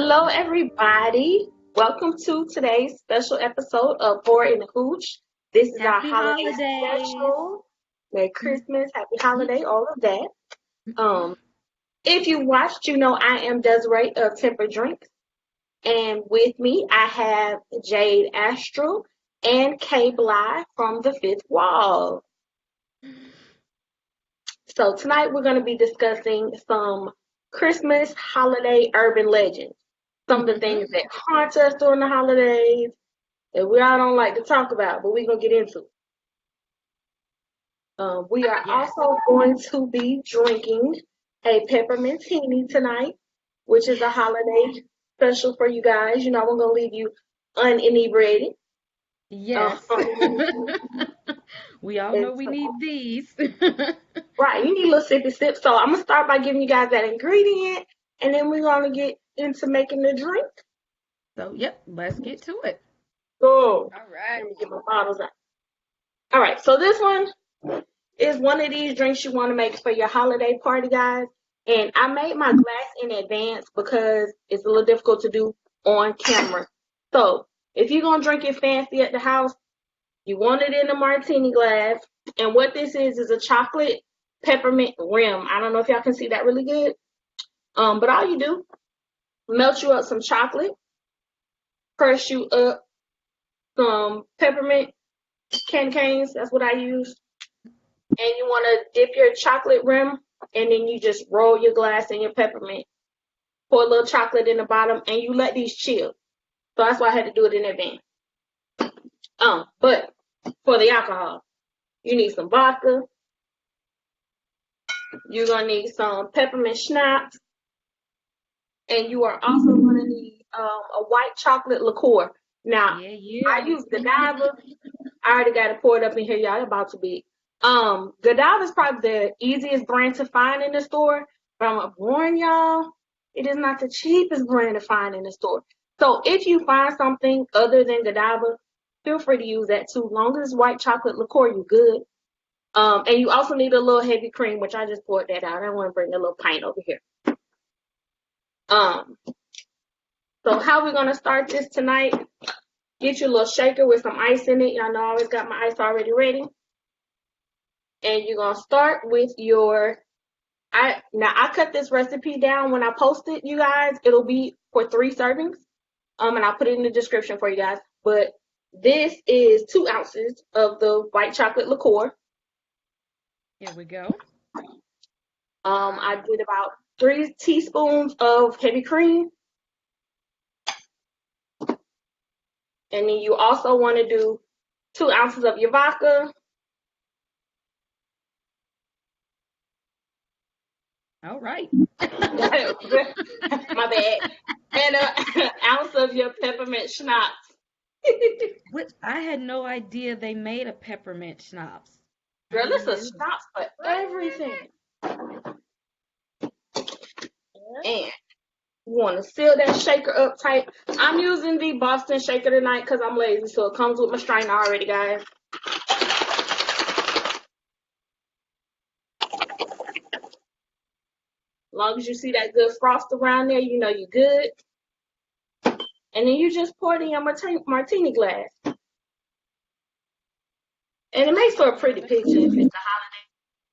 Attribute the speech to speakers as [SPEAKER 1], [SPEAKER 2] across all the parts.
[SPEAKER 1] Hello, everybody. Welcome to today's special episode of Board and Hooch. This is our
[SPEAKER 2] Happy
[SPEAKER 1] holiday
[SPEAKER 2] holidays.
[SPEAKER 1] special. Merry Christmas, Happy Holiday, all of that. Um, if you watched, you know I am Desiree of Temper Drinks, and with me I have Jade Astral and Kay Bly from the Fifth Wall. So tonight we're going to be discussing some Christmas holiday urban legends. Some of the things that haunt us during the holidays that we all don't like to talk about, but we're going to get into it. We are
[SPEAKER 2] Yes.
[SPEAKER 1] also going to be drinking a peppermint teeny tonight, which is a holiday special for you guys. You know, we're going to leave you uninebriated.
[SPEAKER 2] Yes.
[SPEAKER 1] Um,
[SPEAKER 2] We all
[SPEAKER 1] and
[SPEAKER 2] know we
[SPEAKER 1] so,
[SPEAKER 2] need these.
[SPEAKER 1] right, you need a little sippy sip. So I'm going to start by giving you guys that ingredient, and then we're going to get into making the drink.
[SPEAKER 2] So, yep, let's get to it.
[SPEAKER 1] So,
[SPEAKER 2] All right.
[SPEAKER 1] let me get my bottles out. All right, so this one is one of these drinks you want to make for your holiday party, guys. And I made my glass in advance because it's a little difficult to do on camera. So if you're going to drink it fancy at the house, you want it in a martini glass. And what this is a chocolate peppermint rim. I don't know if y'all can see that really good. But all you do, melt you up some chocolate, crush you up some peppermint candy canes. That's what I use. And you want to dip your chocolate rim, and then you just roll your glass in your peppermint. Pour a little chocolate in the bottom, and you let these chill. So that's why I had to do it in advance. But for the alcohol, you need some vodka. You're gonna need some peppermint schnapps, and you are also gonna need a white chocolate liqueur. Now, I
[SPEAKER 2] Yeah.
[SPEAKER 1] use Godiva. I already got it poured up in here, y'all. About to be. Godiva is probably the easiest brand to find in the store, but I'm gonna warn y'all, it is not the cheapest brand to find in the store. So if you find something other than Godiva, feel free to use that too. Long as it's white chocolate liqueur, you're good. And you also need a little heavy cream, which I just poured that out. I want to bring a little pint over here. Um, so how we're gonna start this tonight? Get your little shaker with some ice in it. Y'all know I always got my ice already ready. And you're gonna start with your I cut this recipe down when I post it, you guys. It'll be for 3 servings. And I'll put it in the description for you guys. But this is 2 ounces of the white chocolate liqueur.
[SPEAKER 2] Here we go.
[SPEAKER 1] I did about 3 teaspoons of heavy cream. And then you also want to do 2 ounces of your vodka.
[SPEAKER 2] All right.
[SPEAKER 1] My bad. And an ounce of your peppermint schnapps.
[SPEAKER 2] Which I had no idea they made a peppermint schnapps.
[SPEAKER 1] Girl, this
[SPEAKER 2] Yeah.
[SPEAKER 1] is schnapps for everything. And you want to seal that shaker up tight. I'm using the Boston shaker tonight because I'm lazy, so it comes with my strainer already, guys. As long as you see that good frost around there, you know you're good. And then you just pour it in your martini glass. And it makes for a pretty picture if it's a holiday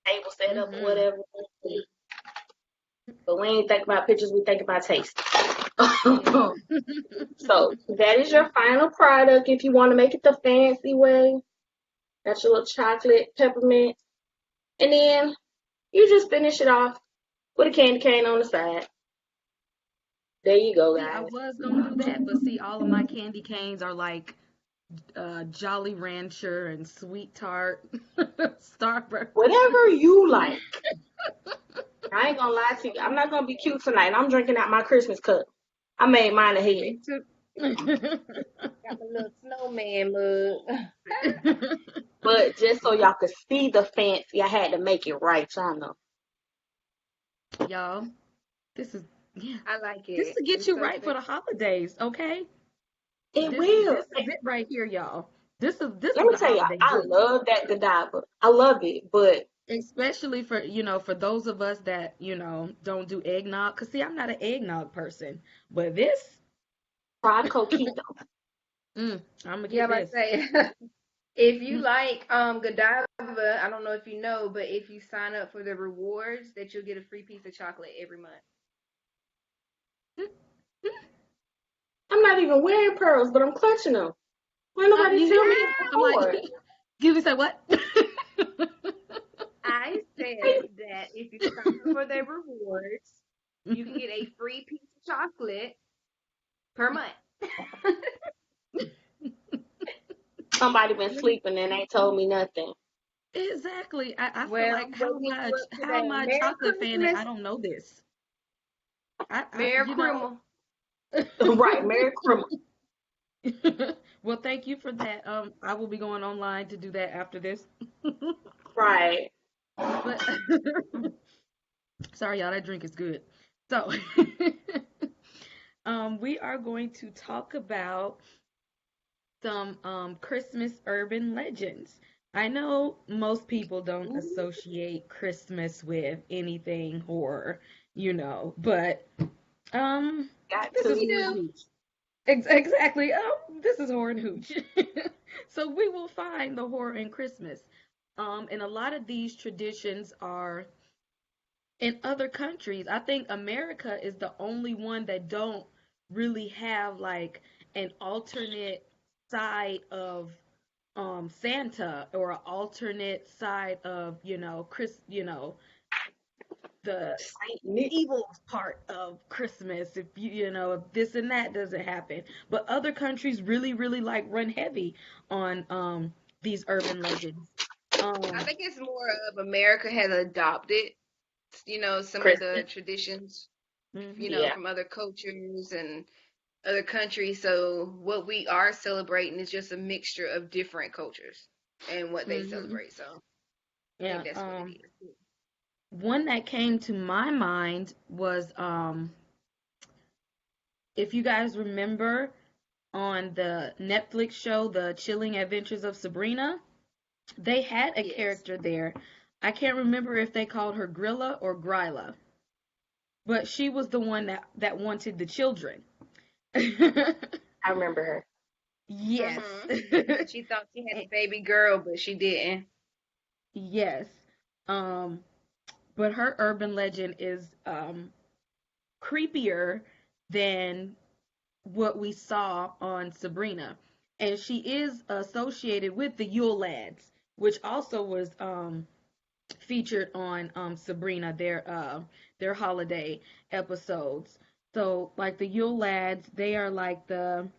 [SPEAKER 1] table setup or whatever. But we ain't think about pictures, we think about taste. So that is your final product if you want to make it the fancy way. That's your little chocolate peppermint. And then you just finish it off with a candy cane on the side. There you go,
[SPEAKER 2] See, I
[SPEAKER 1] guys.
[SPEAKER 2] was gonna do that, but see, all of my candy canes are like Jolly Rancher and Sweet Tart, Starburst.
[SPEAKER 1] Whatever you like. I ain't gonna lie to you. I'm not gonna be cute tonight. I'm drinking out my Christmas cup. I made mine ahead.
[SPEAKER 2] Me too.
[SPEAKER 3] Got my little snowman mug.
[SPEAKER 1] But just so y'all could see the fancy, I had to make it right, y'all know.
[SPEAKER 2] Y'all, this is yeah.
[SPEAKER 3] I like
[SPEAKER 2] This
[SPEAKER 3] it.
[SPEAKER 2] to get
[SPEAKER 3] It's
[SPEAKER 2] you
[SPEAKER 3] so
[SPEAKER 2] right for the holidays, okay?
[SPEAKER 1] It
[SPEAKER 2] This
[SPEAKER 1] will.
[SPEAKER 2] this is it right here, y'all. This is
[SPEAKER 1] Let me
[SPEAKER 2] the
[SPEAKER 1] tell y'all,
[SPEAKER 2] holiday
[SPEAKER 1] I
[SPEAKER 2] drink.
[SPEAKER 1] love that Godiva. I love it, but
[SPEAKER 2] Especially for, for those of us that, don't do eggnog. Cause see, I'm not an eggnog person, but this,
[SPEAKER 1] Fried coquito.
[SPEAKER 2] I'm gonna
[SPEAKER 3] Yeah,
[SPEAKER 2] get
[SPEAKER 3] but
[SPEAKER 2] this.
[SPEAKER 3] say if you
[SPEAKER 2] Mm,
[SPEAKER 3] like Godiva, I don't know if you know, but if you sign up for the rewards, that you'll get a free piece of chocolate every month.
[SPEAKER 2] mm, mm.
[SPEAKER 1] I'm not even wearing pearls, but I'm clutching them. Why nobody
[SPEAKER 2] You
[SPEAKER 1] tell
[SPEAKER 2] hear
[SPEAKER 1] me
[SPEAKER 2] me?
[SPEAKER 1] to
[SPEAKER 2] I'm like,
[SPEAKER 1] afford?
[SPEAKER 2] excuse me, say what?
[SPEAKER 3] I said that if you sign up for the rewards, you can get a free piece of chocolate per month.
[SPEAKER 1] Somebody been sleeping and they told me nothing.
[SPEAKER 2] Exactly. I feel
[SPEAKER 3] Well,
[SPEAKER 2] like
[SPEAKER 3] I'm waking you up
[SPEAKER 2] how am
[SPEAKER 3] today.
[SPEAKER 2] I a
[SPEAKER 3] Merry
[SPEAKER 2] chocolate fan and I
[SPEAKER 3] Christmas.
[SPEAKER 2] don't know this? I
[SPEAKER 3] Merry Christmas.
[SPEAKER 1] Right, Merry Christmas.
[SPEAKER 2] Well, thank you for that. I will be going online to do that after this.
[SPEAKER 1] Right.
[SPEAKER 2] But sorry, y'all, that drink is good. So, we are going to talk about some Christmas urban legends. I know most people don't
[SPEAKER 1] Ooh,
[SPEAKER 2] associate Christmas with anything horror, but um,
[SPEAKER 1] got
[SPEAKER 2] this is
[SPEAKER 3] We
[SPEAKER 1] to.
[SPEAKER 2] horror and
[SPEAKER 3] do.
[SPEAKER 2] hooch. Exactly. This is horror and hooch. So we will find the horror in Christmas. And a lot of these traditions are in other countries. I think America is the only one that don't really have like an alternate side of Santa or an alternate side of, the
[SPEAKER 1] Saint Nick.
[SPEAKER 2] evil part of Christmas if if this and that doesn't happen. But other countries really, really like run heavy on these urban legends.
[SPEAKER 3] I
[SPEAKER 2] Um
[SPEAKER 3] think it's more of America has adopted, some of
[SPEAKER 1] Christmas.
[SPEAKER 3] the traditions,
[SPEAKER 2] mhm.
[SPEAKER 1] Yeah.
[SPEAKER 3] from other cultures and other countries. So what we are celebrating is just a mixture of different cultures and what they
[SPEAKER 2] Mhm.
[SPEAKER 3] celebrate. So I think
[SPEAKER 2] Yeah,
[SPEAKER 3] that's what it is.
[SPEAKER 2] one that came to my mind was if you guys remember on the Netflix show The Chilling Adventures of Sabrina, they had a
[SPEAKER 3] Yes.
[SPEAKER 2] character there. I can't remember if they called her Grilla or Gryla, but she was the one that wanted the children.
[SPEAKER 1] I remember her.
[SPEAKER 2] Yes.
[SPEAKER 3] Mhm. And she thought she had a baby girl, but she didn't.
[SPEAKER 2] Yes. Um, but her urban legend is creepier than what we saw on Sabrina. And she is associated with the Yule Lads, which also was featured on Sabrina, their holiday episodes. So like the Yule Lads, they are like the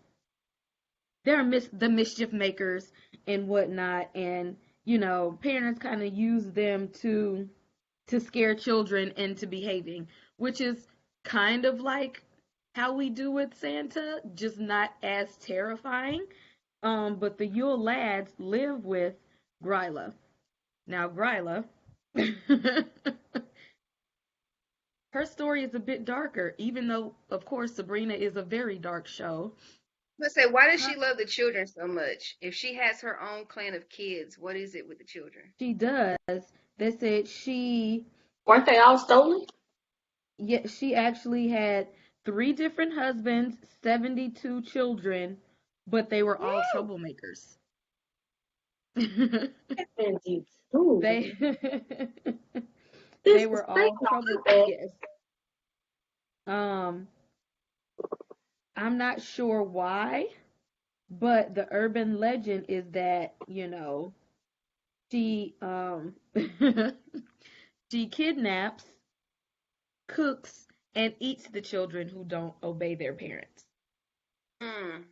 [SPEAKER 2] mischief makers and whatnot, and parents kind of use them to scare children into behaving, which is kind of like how we do with Santa, just not as terrifying. But the Yule Lads live with Gryla. Now Gryla, her story is a bit darker, even though, of course, Sabrina is a very dark show.
[SPEAKER 3] Let's say, why does
[SPEAKER 2] Huh?
[SPEAKER 3] she love the children so much? If she has her own clan of kids, what is it with the children?
[SPEAKER 2] She does. They said
[SPEAKER 1] Weren't they all stolen?
[SPEAKER 2] yeah, she actually had three different husbands, 72 children, but they were all
[SPEAKER 3] Woo!
[SPEAKER 2] troublemakers.
[SPEAKER 1] And you too.
[SPEAKER 2] They
[SPEAKER 1] This
[SPEAKER 2] they
[SPEAKER 1] is
[SPEAKER 2] were
[SPEAKER 1] fake
[SPEAKER 2] all
[SPEAKER 1] no
[SPEAKER 2] trouble.
[SPEAKER 1] good bad.
[SPEAKER 2] Yes. Um, I'm not sure why, but the urban legend is that, she she kidnaps, cooks, and eats the children who don't obey their parents.
[SPEAKER 3] Mm.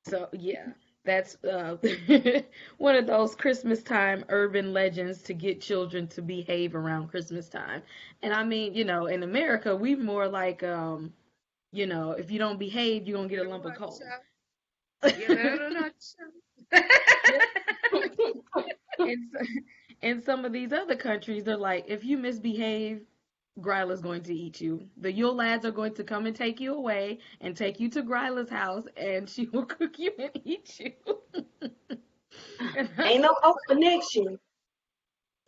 [SPEAKER 2] So yeah, that's one of those Christmas time urban legends to get children to behave around Christmas time. And I mean, in America, we more like if you don't behave, you're gonna get a
[SPEAKER 3] Better
[SPEAKER 2] lump of
[SPEAKER 3] watch
[SPEAKER 2] coal.
[SPEAKER 3] out. You better not show.
[SPEAKER 2] Yep. And in some of these other countries, they're like, if you misbehave, Gryla's going to eat you. The Yule lads are going to come and take you away and take you to Gryla's house, and she will cook you and eat you. And I'm
[SPEAKER 1] Ain't no
[SPEAKER 2] like,
[SPEAKER 1] hope for next year.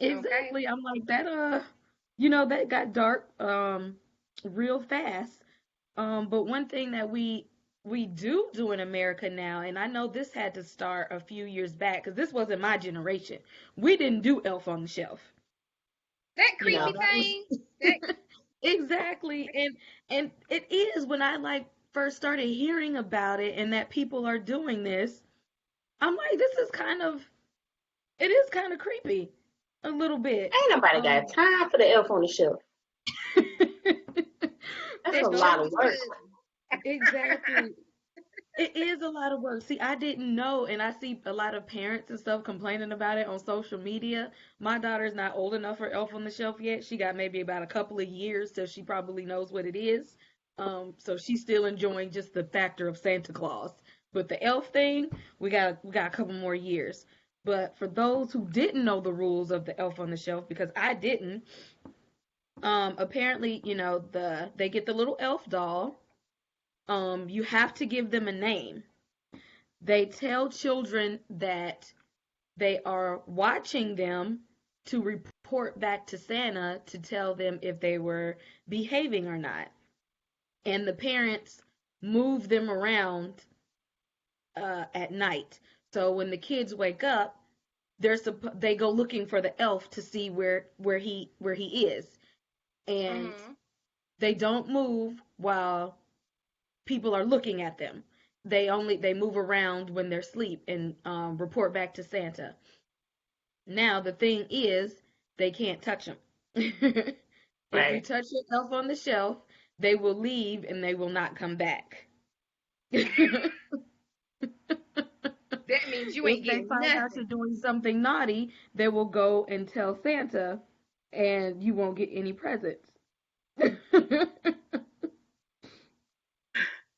[SPEAKER 3] Okay.
[SPEAKER 2] Exactly. I'm like that that got dark real fast. But one thing that we do in America now, and I know this had to start a few years back because this wasn't my generation. We didn't do Elf on the Shelf.
[SPEAKER 3] That
[SPEAKER 2] You know,
[SPEAKER 3] creepy
[SPEAKER 1] No.
[SPEAKER 2] that was
[SPEAKER 3] thing. That
[SPEAKER 2] exactly, and it is when I like first started hearing about it and that people are doing this. I'm like, this is it is kind of creepy, a little bit.
[SPEAKER 1] Ain't nobody got
[SPEAKER 2] Um,
[SPEAKER 1] time for the elf on the shelf. That's
[SPEAKER 2] they
[SPEAKER 1] a
[SPEAKER 3] that
[SPEAKER 1] lot
[SPEAKER 3] show
[SPEAKER 1] of
[SPEAKER 3] was
[SPEAKER 1] work.
[SPEAKER 3] good.
[SPEAKER 2] exactly. It is a lot of work. See, I didn't know, and I see a lot of parents and stuff complaining about it on social media. My daughter's not old enough for Elf on the Shelf yet. She got maybe about a couple of years till she probably knows what it is. So she's still enjoying just the factor of Santa Claus. But the elf thing, we got a couple more years. But for those who didn't know the rules of the Elf on the Shelf, because I didn't, apparently, they get the little elf doll. You have to give them a name. They tell children that they are watching them to report back to Santa to tell them if they were behaving or not. And the parents move them around at night. So when the kids wake up, they go looking for the elf to see where he is, and
[SPEAKER 3] Mhm.
[SPEAKER 2] they don't move while people are looking at them. They move around when they're asleep and report back to Santa. Now the thing is, they can't touch them. If you
[SPEAKER 1] Right.
[SPEAKER 2] touch your elf on the shelf, they will leave and they will not come back.
[SPEAKER 3] That means you
[SPEAKER 2] If
[SPEAKER 3] ain't
[SPEAKER 2] they
[SPEAKER 3] getting
[SPEAKER 2] find out
[SPEAKER 3] nothing.
[SPEAKER 2] you're doing something naughty, they will go and tell Santa, and you won't get any presents.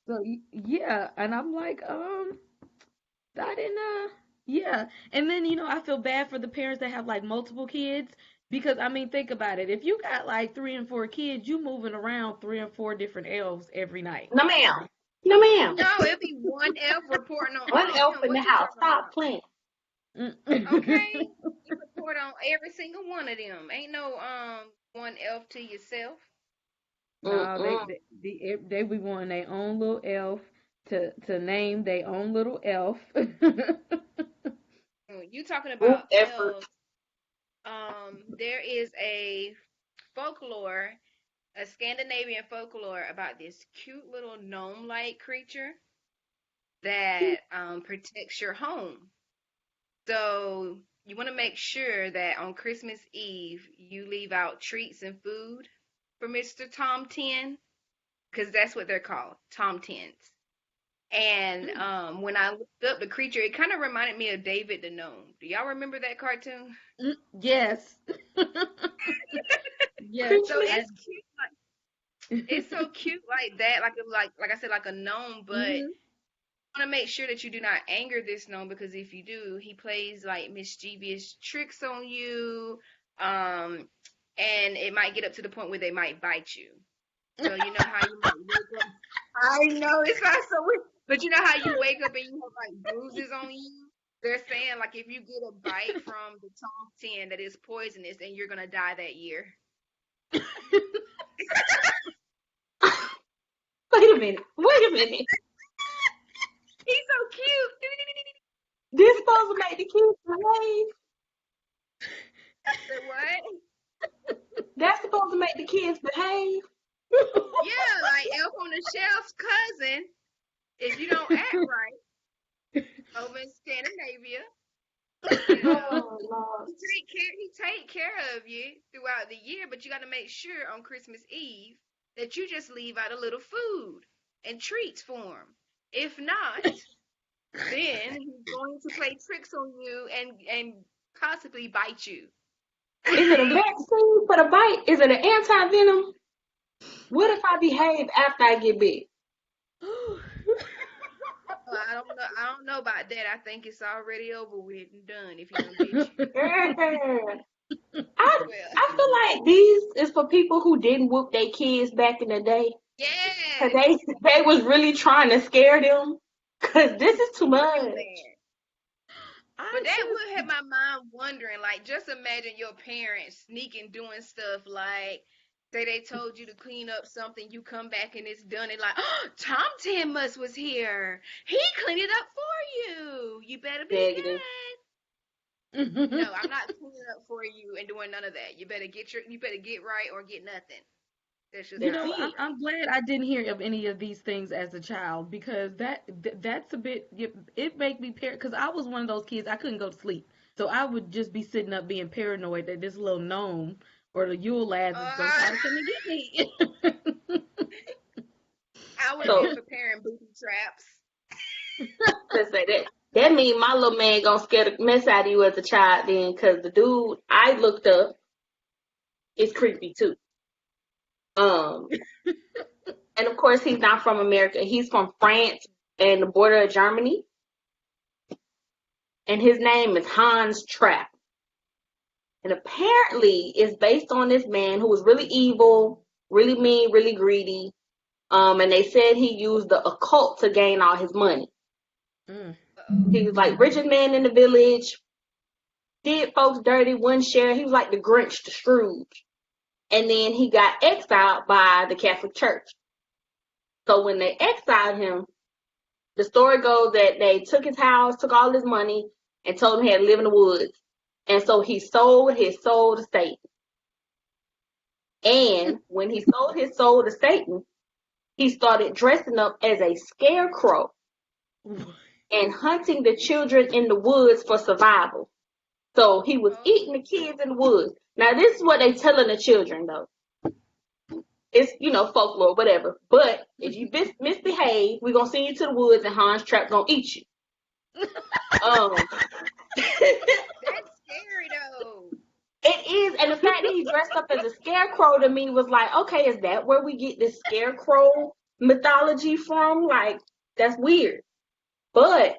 [SPEAKER 2] So yeah, and I'm like, I didn't yeah. And then, I feel bad for the parents that have like multiple kids because I mean, think about it. If you got like three and four kids, you moving around three and four different elves every night.
[SPEAKER 1] No, ma'am. No, ma'am.
[SPEAKER 3] No, it'll be one elf reporting on
[SPEAKER 1] One
[SPEAKER 3] all of
[SPEAKER 1] elf
[SPEAKER 3] them.
[SPEAKER 1] in the
[SPEAKER 3] What you
[SPEAKER 1] house.
[SPEAKER 3] talking
[SPEAKER 1] Stop
[SPEAKER 3] about?
[SPEAKER 1] playing.
[SPEAKER 3] Okay. You report on every single one of them. Ain't no one elf to yourself.
[SPEAKER 2] No,
[SPEAKER 1] Mm-mm.
[SPEAKER 2] they be wanting their own little elf to name their own little elf.
[SPEAKER 3] You talking
[SPEAKER 1] Group
[SPEAKER 3] about
[SPEAKER 1] effort.
[SPEAKER 3] elves. There is folklore, a Scandinavian folklore about this cute little gnome-like creature that protects your home. So you want to make sure that on Christmas Eve you leave out treats and food for Mr. Tom 10, because that's what they're called, Tom Tens. And when I looked up the creature, it kind of reminded me of David the Gnome. Do y'all remember that cartoon?
[SPEAKER 2] Yes. Yes,
[SPEAKER 3] So
[SPEAKER 1] Christmas.
[SPEAKER 2] I
[SPEAKER 3] it's cute, it's so cute like that, like I said, like a gnome. But
[SPEAKER 2] Mhm.
[SPEAKER 3] want to make sure that you do not anger this gnome, because if you do, he plays like mischievous tricks on you, and it might get up to the point where they might bite you. So you know how you might wake up. I know it's not so weird, but you know how you wake up and you have like bruises on you. They're saying like if you get a bite from the Tom 10 that is poisonous, then you're gonna die that year.
[SPEAKER 1] Wait a minute. Wait a minute.
[SPEAKER 3] He's so cute.
[SPEAKER 1] This supposed to make the kids behave.
[SPEAKER 3] Say what?
[SPEAKER 1] That's supposed to make the kids behave.
[SPEAKER 3] Yeah, like Elf on the Shelf's cousin. If you don't act right over in Scandinavia, you know,
[SPEAKER 1] Oh Lord.
[SPEAKER 3] he take care of you throughout the year, but you got to make sure on Christmas Eve that you just leave out a little food and treats for him. If not, then he's going to play tricks on you and possibly bite you.
[SPEAKER 1] Is it a vaccine for the bite? Is it an anti-venom? What if I behave after I get bit?
[SPEAKER 3] I don't know about that. I think it's already over with and done if he done bit you.
[SPEAKER 1] Yeah. I
[SPEAKER 3] Well,
[SPEAKER 1] I feel like these is for people who didn't whoop their kids back in the day. Cause
[SPEAKER 3] yes,
[SPEAKER 1] they was really trying to scare them. Cause this is too
[SPEAKER 3] real
[SPEAKER 1] much.
[SPEAKER 3] bad. But
[SPEAKER 2] I
[SPEAKER 3] that
[SPEAKER 2] just
[SPEAKER 3] would have my mind wondering, like, just imagine your parents sneaking doing stuff like, say they told you to clean up something, you come back and it's done. And like, oh, Tom Timus was here. He cleaned it up for you. You better be
[SPEAKER 1] Negative.
[SPEAKER 3] good. No, I'm not cleaning up for you and doing none of that. You better get right or get nothing. That's just
[SPEAKER 2] You
[SPEAKER 3] how
[SPEAKER 1] That's
[SPEAKER 3] I
[SPEAKER 2] know,
[SPEAKER 3] feel,
[SPEAKER 2] I'm,
[SPEAKER 1] it.
[SPEAKER 3] right?
[SPEAKER 2] I'm glad I didn't hear of any of these things as a child because that's a bit it make me because I was one of those kids I couldn't go to sleep, so I would just be sitting up being paranoid that this little gnome or the Yule lads is gonna try
[SPEAKER 3] Uh,
[SPEAKER 2] to come and get me.
[SPEAKER 3] I would have been
[SPEAKER 1] So
[SPEAKER 3] preparing booby traps.
[SPEAKER 1] let's say that. That mean my little man gonna scare the mess out of you as a child then, cause the dude I looked up is creepy too. Um, and of course he's not from America. He's from France and the border of Germany. And his name is Hans Trapp. And apparently it's based on this man who was really evil, really mean, really greedy. And they said he used the occult to gain all his money.
[SPEAKER 2] Mm.
[SPEAKER 3] Uh-oh.
[SPEAKER 1] He was like richest man in the village, did folks dirty, wouldn't share. He was like the Grinch, the Scrooge. And then he got exiled by the Catholic Church. So when they exiled him, the story goes that they took his house, took all his money, and told him he had to live in the woods. And so he sold his soul to Satan. And when he sold his soul to Satan, he started dressing up as a scarecrow and hunting the children in the woods for survival. So he was
[SPEAKER 3] Oh,
[SPEAKER 1] eating the kids in the woods. Now this is what they telling the children though. It's folklore, whatever. But if you misbehave, we're gonna send you to the woods and Hans Trap gonna eat you. Um,
[SPEAKER 3] that's scary though.
[SPEAKER 1] it is, and the fact that he dressed up as a scarecrow to me was like, okay, is that where we get this scarecrow mythology from? Like, that's weird. But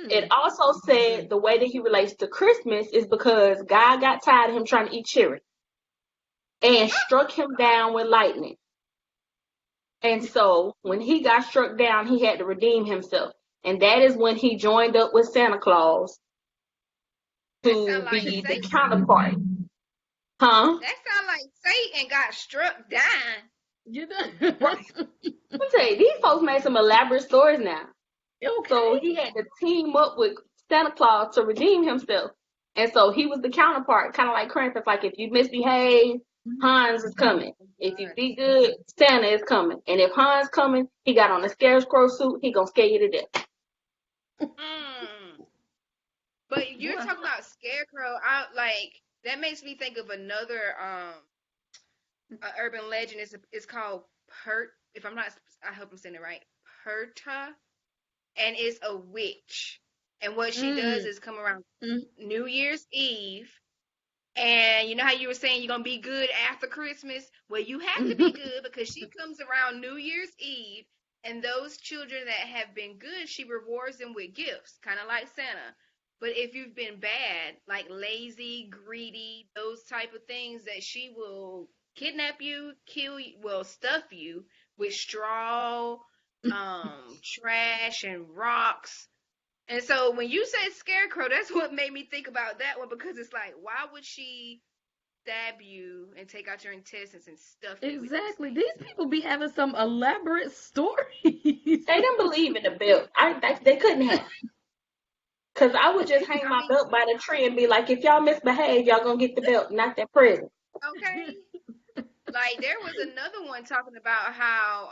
[SPEAKER 1] it
[SPEAKER 2] Mm.
[SPEAKER 1] also said the way that he relates to Christmas is because God got tired of him trying to eat cherry and struck him down with lightning. And so when he got struck down, he had to redeem himself. And that is when he joined up with Santa Claus
[SPEAKER 3] That sound
[SPEAKER 1] to
[SPEAKER 3] like
[SPEAKER 1] be the
[SPEAKER 3] Satan.
[SPEAKER 1] counterpart. Huh?
[SPEAKER 3] That sound like Satan got struck down.
[SPEAKER 2] You know.
[SPEAKER 1] Right. Let me tell you, these folks made some elaborate stories now. So
[SPEAKER 2] Okay.
[SPEAKER 1] he had to team up with Santa Claus to redeem himself. And so he was the counterpart, kind of like Krampus. Like if you misbehave, Hans is coming. If you
[SPEAKER 3] God.
[SPEAKER 1] be good, Santa is coming. And if Hans coming, he got on a scarecrow suit, he gonna scare you to death.
[SPEAKER 3] Mm. But you're
[SPEAKER 2] Well,
[SPEAKER 3] talking about scarecrow. I like that makes me think of another urban legend. It's called Pert. If I'm not, I hope I'm saying it right. Perta, and it's a witch. And what she does
[SPEAKER 2] mm,
[SPEAKER 3] is come around
[SPEAKER 2] mm.
[SPEAKER 3] New Year's Eve. And you know how you were saying you're gonna be good after Christmas? Well, you have to be good because she comes around New Year's Eve, and those children that have been good, she rewards them with gifts, kind of like Santa. But if you've been bad, like lazy, greedy, those type of things, that she will kidnap you, kill you, well, stuff you with straw, trash, and rocks. And so when you said scarecrow, that's what made me think about that one, because it's like, why would she stab you and take out your intestines and stuff you with these
[SPEAKER 2] Exactly.
[SPEAKER 3] things?
[SPEAKER 2] These people be having some elaborate stories.
[SPEAKER 1] They didn't believe in the belt. They couldn't have. Cause I would just hang
[SPEAKER 3] I
[SPEAKER 1] my
[SPEAKER 3] mean,
[SPEAKER 1] belt by the tree and be like, if y'all misbehave, y'all gonna get the belt, not that present.
[SPEAKER 3] okay. Like there was another one talking about how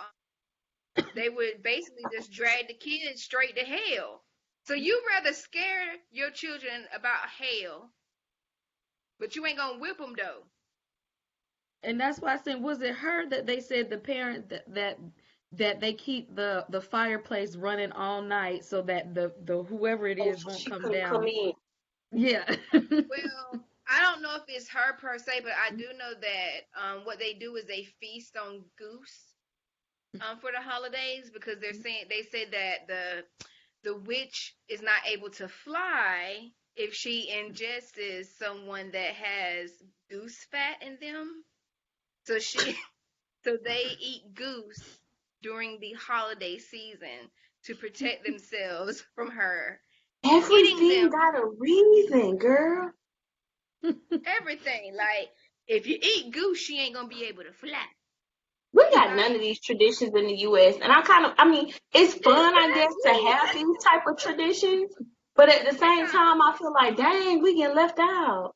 [SPEAKER 3] they would basically just drag the kids straight to hell. So you rather scare your children about hell, but you ain't gonna whip them though.
[SPEAKER 2] And that's why I said, was it her that they said the parent that they keep the fireplace running all night so that the whoever it
[SPEAKER 1] Oh,
[SPEAKER 2] is
[SPEAKER 1] so
[SPEAKER 2] won't
[SPEAKER 1] she
[SPEAKER 2] come
[SPEAKER 1] couldn't come
[SPEAKER 2] down?
[SPEAKER 1] in.
[SPEAKER 2] Yeah.
[SPEAKER 3] Well, I don't know if it's her per se, but I do know that what they do is they feast on goose for the holidays, because they said that the witch is not able to fly if she ingests someone that has goose fat in them. So so they eat goose during the holiday season to protect themselves from her. Hitting
[SPEAKER 1] Everything
[SPEAKER 3] them,
[SPEAKER 1] got a reason, girl.
[SPEAKER 3] everything. Like, if you eat goose, she ain't gonna be able to fly.
[SPEAKER 1] We got none
[SPEAKER 3] Like,
[SPEAKER 1] of these traditions in the U.S. And I mean, it's fun, I guess, to have
[SPEAKER 2] Exactly.
[SPEAKER 1] these type of traditions. But at the same
[SPEAKER 3] yeah.
[SPEAKER 1] time, I feel like, dang, we get left out.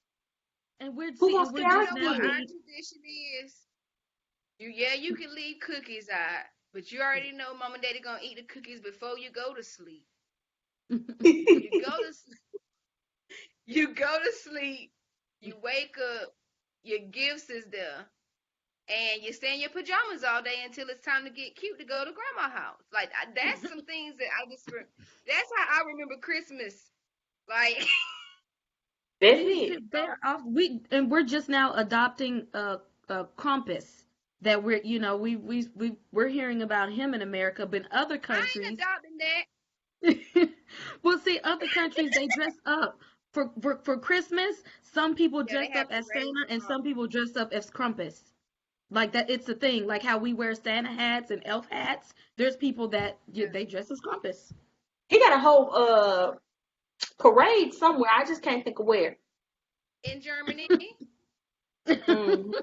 [SPEAKER 2] And we're
[SPEAKER 1] Who
[SPEAKER 2] see,
[SPEAKER 1] gonna
[SPEAKER 2] and we're
[SPEAKER 1] scare
[SPEAKER 3] You
[SPEAKER 1] our
[SPEAKER 2] just
[SPEAKER 3] know
[SPEAKER 2] now
[SPEAKER 3] what
[SPEAKER 1] kids?
[SPEAKER 3] our
[SPEAKER 2] lead.
[SPEAKER 3] tradition is? You can leave cookies out, but you already know mom and daddy gonna eat the cookies before you go to sleep. You go to you go to sleep, you wake up, your gifts is there, and you stay in your pajamas all day until it's time to get cute to go to grandma's house. Like that's some things that that's how I remember Christmas. Like
[SPEAKER 1] That's
[SPEAKER 2] See,
[SPEAKER 1] it.
[SPEAKER 2] they're off. We're just now adopting a Krampus that we're hearing about him in America, but in other
[SPEAKER 3] I ain't
[SPEAKER 2] countries,
[SPEAKER 3] adopting that.
[SPEAKER 2] well, see, other countries they dress up for Christmas. Some people
[SPEAKER 3] Yeah, they
[SPEAKER 2] dress
[SPEAKER 3] have
[SPEAKER 2] up as
[SPEAKER 3] parades
[SPEAKER 2] Santa,
[SPEAKER 3] and
[SPEAKER 2] and
[SPEAKER 3] all.
[SPEAKER 2] some people dress up as Krampus. Like that, it's a thing. Like how we wear Santa hats and elf hats. There's people that
[SPEAKER 3] Yeah.
[SPEAKER 2] they dress as Krampus.
[SPEAKER 1] He got a whole parade somewhere. I just can't think of where.
[SPEAKER 3] In Germany,
[SPEAKER 1] Mm.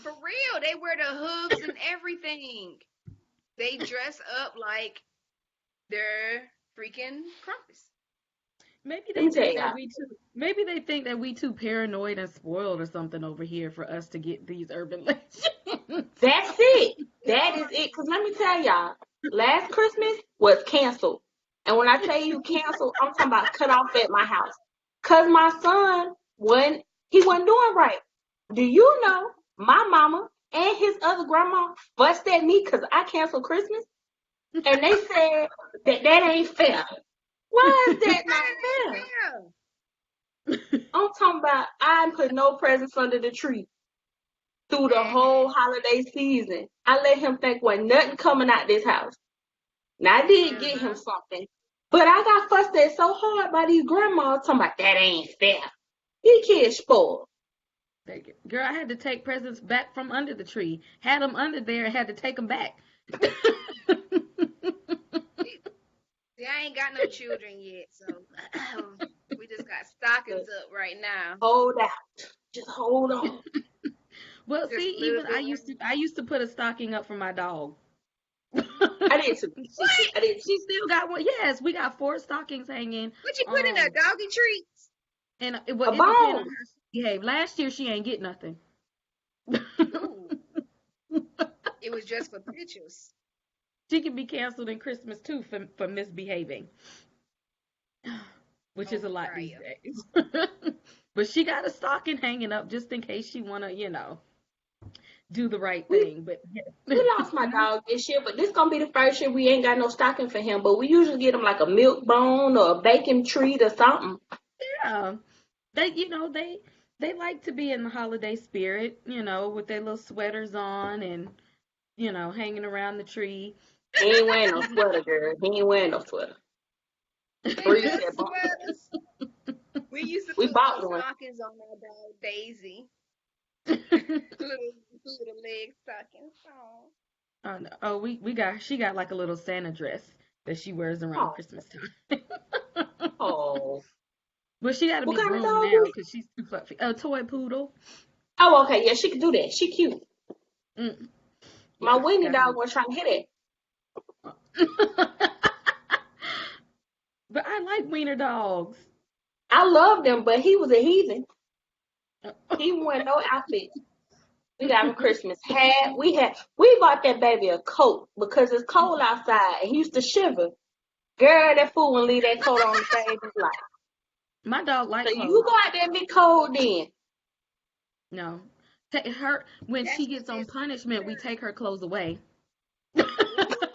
[SPEAKER 3] for real, they wear the hooves and everything. They dress up like they're freaking Krampus.
[SPEAKER 2] Maybe
[SPEAKER 1] Let
[SPEAKER 2] they
[SPEAKER 1] me tell
[SPEAKER 2] think that
[SPEAKER 1] y'all.
[SPEAKER 2] we too. Maybe they think that we too paranoid and spoiled or something over here for us to get these urban legends.
[SPEAKER 1] That's it.
[SPEAKER 3] They
[SPEAKER 1] That is
[SPEAKER 3] are.
[SPEAKER 1] it. Cause let me tell y'all, last Christmas was canceled. And when I tell you canceled, I'm talking about cut off at my house. Cause my son he wasn't doing right. Do you know my mama and his other grandma fussed at me because I canceled Christmas? And they said that ain't fair. Why is that
[SPEAKER 3] How
[SPEAKER 1] not
[SPEAKER 3] it ain't
[SPEAKER 1] fair?
[SPEAKER 3] fair?
[SPEAKER 1] I'm talking about I ain't put no presents under the tree through the whole
[SPEAKER 3] Man,
[SPEAKER 1] holiday season. I let him think wasn't nothing coming out this house. Now I did get him
[SPEAKER 3] uh-huh.
[SPEAKER 1] something, but I got fussed at so hard by these grandmas talking about that ain't fair. These kids spoiled.
[SPEAKER 2] Girl, I had to take presents back from under the tree. Had them under there and had to take them back.
[SPEAKER 3] See, I ain't got no children yet, so we just got stockings
[SPEAKER 1] But
[SPEAKER 3] up right now.
[SPEAKER 1] hold out. Just hold on.
[SPEAKER 2] Well,
[SPEAKER 3] Just
[SPEAKER 2] see,
[SPEAKER 3] a little
[SPEAKER 2] even
[SPEAKER 3] bit.
[SPEAKER 2] I used to put a stocking up for my dog.
[SPEAKER 1] I did too.
[SPEAKER 3] What?
[SPEAKER 1] I did too.
[SPEAKER 2] She still got one. Yes, we got four stockings hanging.
[SPEAKER 3] What you put in there?
[SPEAKER 2] Um,
[SPEAKER 3] Doggy treats?
[SPEAKER 2] and well,
[SPEAKER 1] A
[SPEAKER 2] it depends on
[SPEAKER 1] bone.
[SPEAKER 2] how she behaved. Last year she ain't get nothing.
[SPEAKER 3] Ooh, it was just for pictures.
[SPEAKER 2] She can be canceled in Christmas too for misbehaving, which is
[SPEAKER 3] Oh,
[SPEAKER 2] a lot these
[SPEAKER 3] Mariah.
[SPEAKER 2] days. But she got a stocking hanging up just in case she wanna, do the right
[SPEAKER 1] We
[SPEAKER 2] thing. But
[SPEAKER 1] we lost my dog this year, but this gonna be the first year we ain't got no stocking for him. But we usually get him like a milk bone or a bacon treat or something.
[SPEAKER 2] yeah, they like to be in the holiday spirit, with their little sweaters on and hanging around the tree.
[SPEAKER 1] He ain't wearing no sweater, girl. He ain't wearing no sweater.
[SPEAKER 3] Ain't
[SPEAKER 1] Bree
[SPEAKER 3] that
[SPEAKER 1] said,
[SPEAKER 3] sweaters? We used to
[SPEAKER 1] we
[SPEAKER 3] put little
[SPEAKER 1] bought one.
[SPEAKER 3] stockings on our dog Daisy. little leg stockings. Oh.
[SPEAKER 2] Oh no. Oh, she got like a little Santa dress that she wears around
[SPEAKER 1] Oh,
[SPEAKER 2] Christmas time.
[SPEAKER 1] oh.
[SPEAKER 2] But she got to
[SPEAKER 1] What
[SPEAKER 2] be
[SPEAKER 1] kind of
[SPEAKER 2] groomed
[SPEAKER 1] dog
[SPEAKER 2] now
[SPEAKER 1] is?
[SPEAKER 2] because she's too fluffy. A toy poodle.
[SPEAKER 1] Oh, okay. Yeah, she can do that. She cute.
[SPEAKER 2] Mm,
[SPEAKER 1] My
[SPEAKER 2] yeah,
[SPEAKER 1] weenie
[SPEAKER 2] got to
[SPEAKER 1] dog
[SPEAKER 2] be.
[SPEAKER 1] was trying to hit it.
[SPEAKER 2] But I like wiener dogs.
[SPEAKER 1] I loved him, but he was a heathen. He wore no outfit. We got him a Christmas hat. We bought that baby a coat because it's cold outside and he used to shiver. Girl, that fool wouldn't leave that coat on to save his life.
[SPEAKER 2] My dog
[SPEAKER 1] So
[SPEAKER 2] like
[SPEAKER 1] you
[SPEAKER 2] clothes.
[SPEAKER 1] go out there and be cold then.
[SPEAKER 2] No, take her when
[SPEAKER 3] That's
[SPEAKER 2] she
[SPEAKER 3] because
[SPEAKER 2] gets on
[SPEAKER 3] it's
[SPEAKER 2] punishment. We take her clothes away.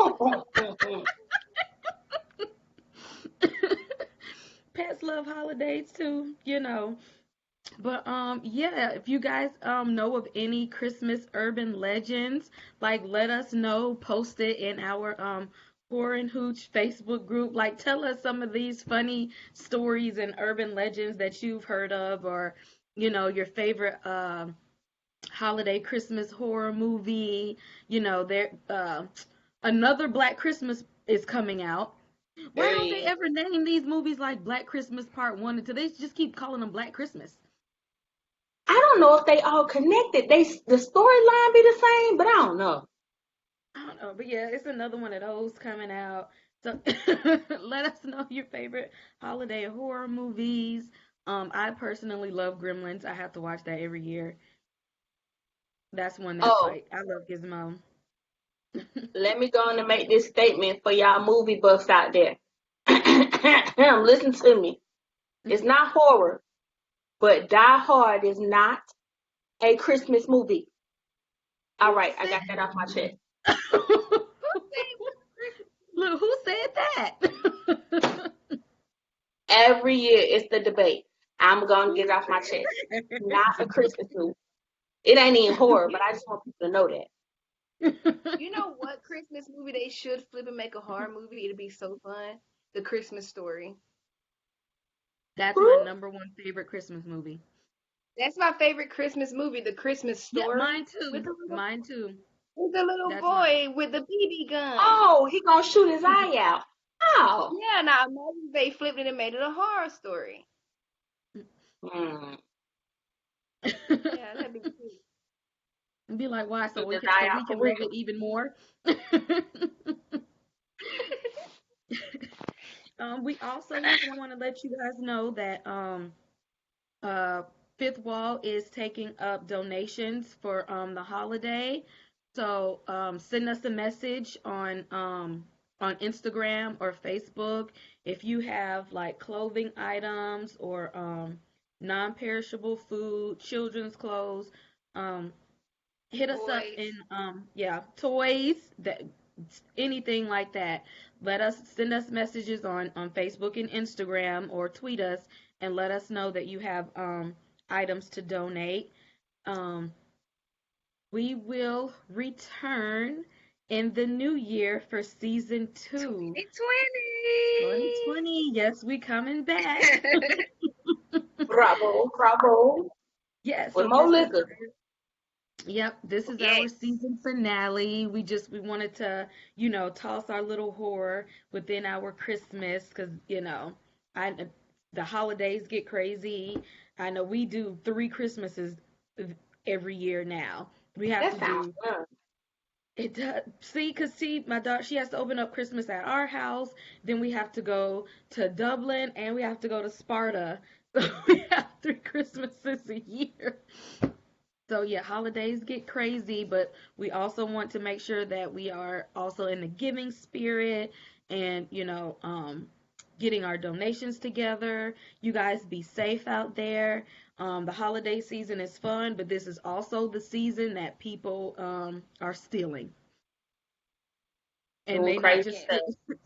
[SPEAKER 3] ooh.
[SPEAKER 2] Pets love holidays too. But yeah, if you guys know of any Christmas urban legends, like let us know, post it in our Horror and Hooch Facebook group. Like tell us some of these funny stories and urban legends that you've heard of, or your favorite holiday Christmas horror movie. There another Black Christmas is coming out. Why don't they
[SPEAKER 1] Hey,
[SPEAKER 2] ever name these movies like Black Christmas Part 1 and 2? They just keep calling them Black Christmas.
[SPEAKER 1] I don't know if they all connected. The storyline be the same, but I don't know.
[SPEAKER 2] I don't know, but yeah, it's another one of those coming out. So let us know your favorite holiday horror movies. I personally love Gremlins. I have to watch that every year. That's one that's
[SPEAKER 1] Oh,
[SPEAKER 2] like I love Gizmo.
[SPEAKER 1] let me go on and make this statement for y'all movie buffs out there. Listen to me. It's not horror, but Die Hard is not a Christmas movie. All
[SPEAKER 2] Who
[SPEAKER 1] right, I
[SPEAKER 2] said?
[SPEAKER 1] got that off my chest.
[SPEAKER 2] Look, who said that?
[SPEAKER 1] Every year it's the debate. I'm gonna get it off my chest. Not a Christmas movie. It ain't even horror, but I just want people to know that.
[SPEAKER 3] You know what Christmas movie they should flip and make a horror movie? It'd be so fun. The Christmas Story.
[SPEAKER 2] That's my number one favorite Christmas movie.
[SPEAKER 3] That's my favorite Christmas movie, The Christmas
[SPEAKER 2] Yeah,
[SPEAKER 3] Story,
[SPEAKER 2] mine
[SPEAKER 3] with
[SPEAKER 2] too.
[SPEAKER 3] the little
[SPEAKER 2] Mine too.
[SPEAKER 3] with the little
[SPEAKER 2] That's my
[SPEAKER 3] boy with the BB gun.
[SPEAKER 1] Oh, he gonna shoot his eye out. Oh.
[SPEAKER 3] Yeah, now imagine if they flipped it and made it a horror story.
[SPEAKER 1] Mm.
[SPEAKER 3] Yeah, that'd be cute.
[SPEAKER 2] and be like, why?
[SPEAKER 1] Shoot his
[SPEAKER 2] So
[SPEAKER 1] eye
[SPEAKER 2] we
[SPEAKER 1] out for
[SPEAKER 2] can love
[SPEAKER 1] real.
[SPEAKER 2] it even more. We also want to let you guys know that uh, Fifth Wall is taking up donations for the holiday. So send us a message on Instagram or Facebook if you have like clothing items or non-perishable food, children's clothes. Um, hit us up
[SPEAKER 3] Boys.
[SPEAKER 2] in yeah, toys, that anything like that. Let us send us messages on Facebook and Instagram or tweet us and let us know that you have items to donate. um we will return in the new year for season 2.
[SPEAKER 3] 2020.
[SPEAKER 2] 2020, yes, we coming back.
[SPEAKER 1] Bravo, bravo.
[SPEAKER 2] Yeah,
[SPEAKER 1] With
[SPEAKER 2] so
[SPEAKER 1] more
[SPEAKER 2] this is
[SPEAKER 1] liquor.
[SPEAKER 2] Yep, this is our
[SPEAKER 3] Yes.
[SPEAKER 2] season finale. We wanted to, toss our little horror within our Christmas because, I the holidays get crazy. I know we do 3 Christmases every year now. We have to
[SPEAKER 1] That sounds
[SPEAKER 2] do
[SPEAKER 1] fun.
[SPEAKER 2] it does. See, my daughter, she has to open up Christmas at our house. Then we have to go to Dublin and we have to go to Sparta. So we have 3 Christmases a year. So yeah, holidays get crazy, but we also want to make sure that we are also in the giving spirit and, getting our donations together. You guys be safe out there. The holiday season is fun, but this is also the season that people are stealing. And
[SPEAKER 1] Doing
[SPEAKER 2] they not
[SPEAKER 1] crazy
[SPEAKER 2] just
[SPEAKER 3] Yes.
[SPEAKER 1] stuff.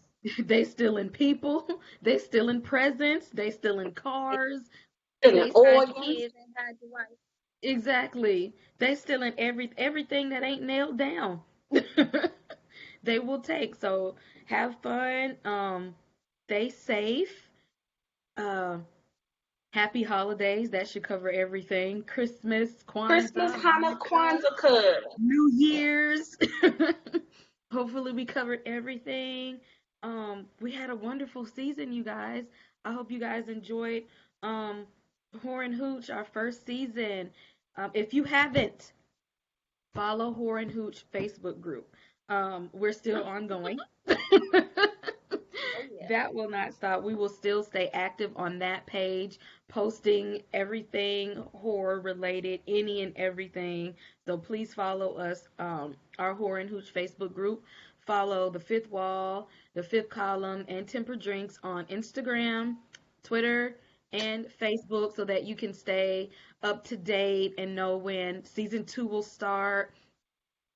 [SPEAKER 2] they stealing people, they stealing presents, they stealing cars,
[SPEAKER 1] Stealing
[SPEAKER 3] Please hide your
[SPEAKER 1] organs.
[SPEAKER 3] kids and hide your wife.
[SPEAKER 2] exactly. They stealing everything that ain't nailed down. They will take. So have fun. Stay safe. Uh, happy holidays. That should cover everything. Christmas,
[SPEAKER 1] Christmas,
[SPEAKER 2] Kwanzaa, Hanukkah,
[SPEAKER 1] Kwanzaa, cuz.
[SPEAKER 2] New Year's. Hopefully we covered everything. We had a wonderful season, you guys. I hope you guys enjoyed um Horror and Hooch, our first season. If you haven't, follow Horror and Hooch Facebook group. We're still ongoing.
[SPEAKER 3] Oh yeah.
[SPEAKER 2] That will not stop. We will still stay active on that page, posting everything horror related, any and everything. So please follow us, our Horror and Hooch Facebook group. Follow the Fifth Wall, the Fifth Column, and Temper Drinks on Instagram, Twitter, and Facebook so that you can stay up to date and know when season 2 will start.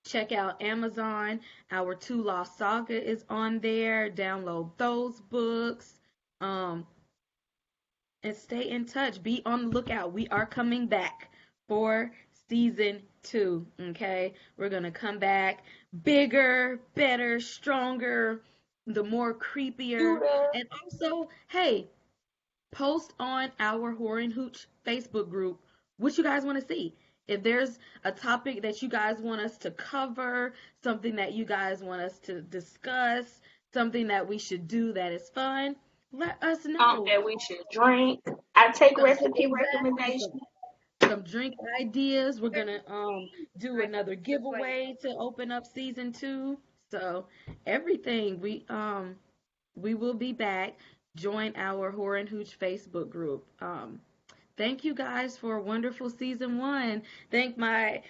[SPEAKER 2] Check out Amazon. Our Two Lost Saga is on there. Download those books. Um, and stay in touch. Be on the lookout. We are coming back for season 2. Okay, we're gonna come back bigger, better, stronger, the more creepier,
[SPEAKER 1] Cuter.
[SPEAKER 2] and also, hey, post on our Horror and Hooch Facebook group what you guys want to see. If there's a topic that you guys want us to cover, something that you guys want us to discuss, something that we should do that is fun, let us know.
[SPEAKER 1] That we should drink. I take
[SPEAKER 2] Some
[SPEAKER 1] recipe
[SPEAKER 2] exactly
[SPEAKER 1] recommendations.
[SPEAKER 2] some drink ideas. We're gonna do
[SPEAKER 3] Right.
[SPEAKER 2] another
[SPEAKER 3] The flavor.
[SPEAKER 2] giveaway to open up season 2. So everything we will be back. Join our Horror and Hooch Facebook group. Thank you guys for a wonderful season 1. Thank my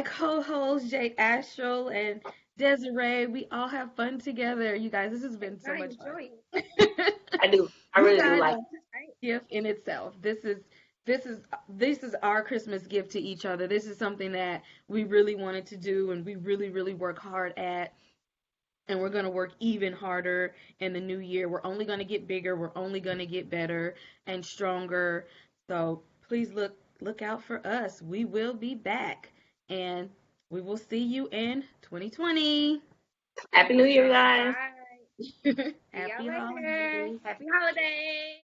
[SPEAKER 2] co-hosts Jake Astral and Desiree. We all have fun together. You guys, this has been so
[SPEAKER 3] I
[SPEAKER 2] much
[SPEAKER 3] enjoy it.
[SPEAKER 2] fun.
[SPEAKER 1] I do. I
[SPEAKER 2] You
[SPEAKER 1] really do
[SPEAKER 2] guys
[SPEAKER 1] like
[SPEAKER 2] are a gift in itself. This is our Christmas gift to each other. This is something that we really wanted to do and we really, really work hard at. And we're going to work even harder in the new year. We're only going to get bigger. We're only going to get better and stronger. So please look out for us. We will be back and we will see you in 2020.
[SPEAKER 1] Happy New Year,
[SPEAKER 3] All
[SPEAKER 1] guys.
[SPEAKER 3] right. See y'all
[SPEAKER 2] Happy
[SPEAKER 3] later.
[SPEAKER 2] holidays.
[SPEAKER 3] Happy holidays.